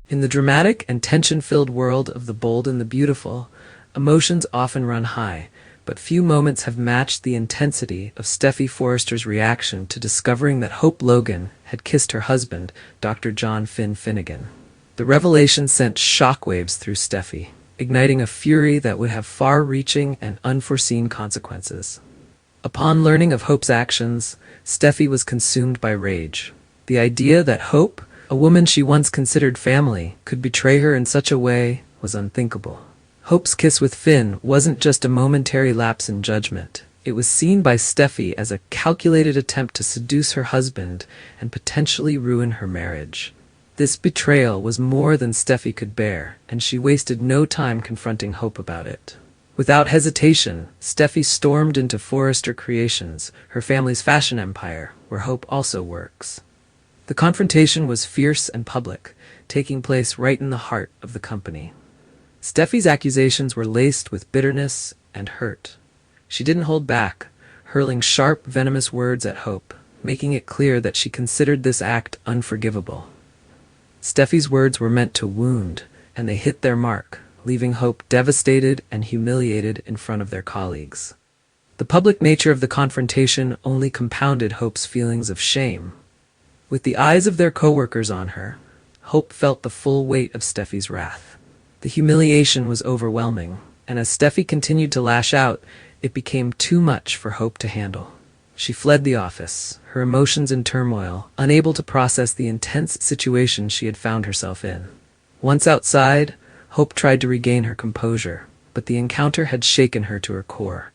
In the dramatic and tension-filled world of The Bold and the Beautiful, emotions often run high, but few moments have matched the intensity of Steffy Forrester's reaction to discovering that Hope Logan had kissed her husband, Dr. John Finn Finnegan. The revelation sent shockwaves through Steffy, igniting a fury that would have far-reaching and unforeseen consequences. Upon learning of Hope's actions, Steffy was consumed by rage. The idea that Hope, a woman she once considered family, could betray her in such a way was unthinkable. Hope's kiss with Finn wasn't just a momentary lapse in judgment. It was seen by Steffy as a calculated attempt to seduce her husband and potentially ruin her marriage. This betrayal was more than Steffy could bear, and she wasted no time confronting Hope about it. Without hesitation, Steffy stormed into Forrester Creations, her family's fashion empire, where Hope also works. The confrontation was fierce and public, taking place right in the heart of the company. Steffy's accusations were laced with bitterness and hurt. She didn't hold back, hurling sharp, venomous words at Hope, making it clear that she considered this act unforgivable. Steffy's words were meant to wound, and they hit their mark, leaving Hope devastated and humiliated in front of their colleagues. The public nature of the confrontation only compounded Hope's feelings of shame. With the eyes of their co-workers on her, Hope felt the full weight of Steffy's wrath. The humiliation was overwhelming, and as Steffy continued to lash out, it became too much for Hope to handle. She fled the office, her emotions in turmoil, unable to process the intense situation she had found herself in. Once outside, Hope tried to regain her composure, but the encounter had shaken her to her core.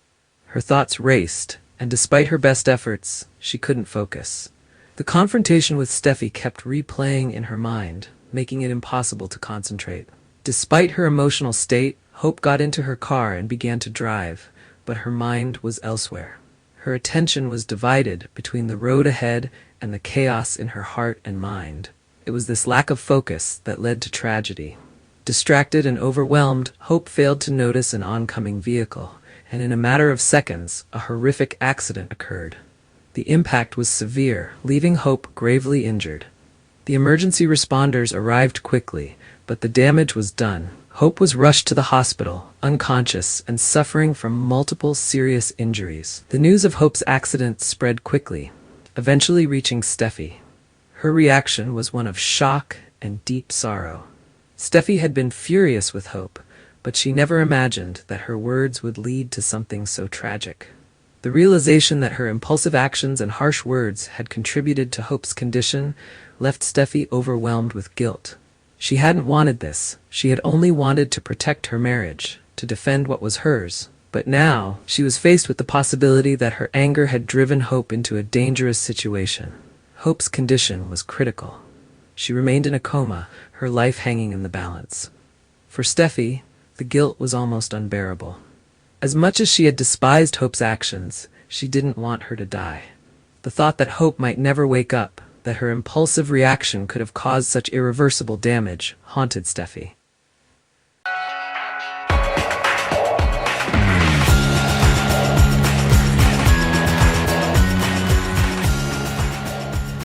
Her thoughts raced, and despite her best efforts, she couldn't focus. The confrontation with Steffy kept replaying in her mind, making it impossible to concentrate. Despite her emotional state, Hope got into her car and began to drive, but her mind was elsewhere. Her attention was divided between the road ahead and the chaos in her heart and mind. It was this lack of focus that led to tragedy. Distracted and overwhelmed, Hope failed to notice an oncoming vehicle, and in a matter of seconds, a horrific accident occurred. The impact was severe, leaving Hope gravely injured. The emergency responders arrived quickly, but the damage was done. Hope was rushed to the hospital, unconscious and suffering from multiple serious injuries. The news of Hope's accident spread quickly, eventually reaching Steffy. Her reaction was one of shock and deep sorrow. Steffy had been furious with Hope, but she never imagined that her words would lead to something so tragic. The realization that her impulsive actions and harsh words had contributed to Hope's condition left Steffy overwhelmed with guilt. She hadn't wanted this. She had only wanted to protect her marriage, to defend what was hers. But now, she was faced with the possibility that her anger had driven Hope into a dangerous situation. Hope's condition was critical. She remained in a coma, her life hanging in the balance. For Steffy, the guilt was almost unbearable. As much as she had despised Hope's actions, she didn't want her to die. The thought that Hope might never wake up, that her impulsive reaction could have caused such irreversible damage, haunted Steffy.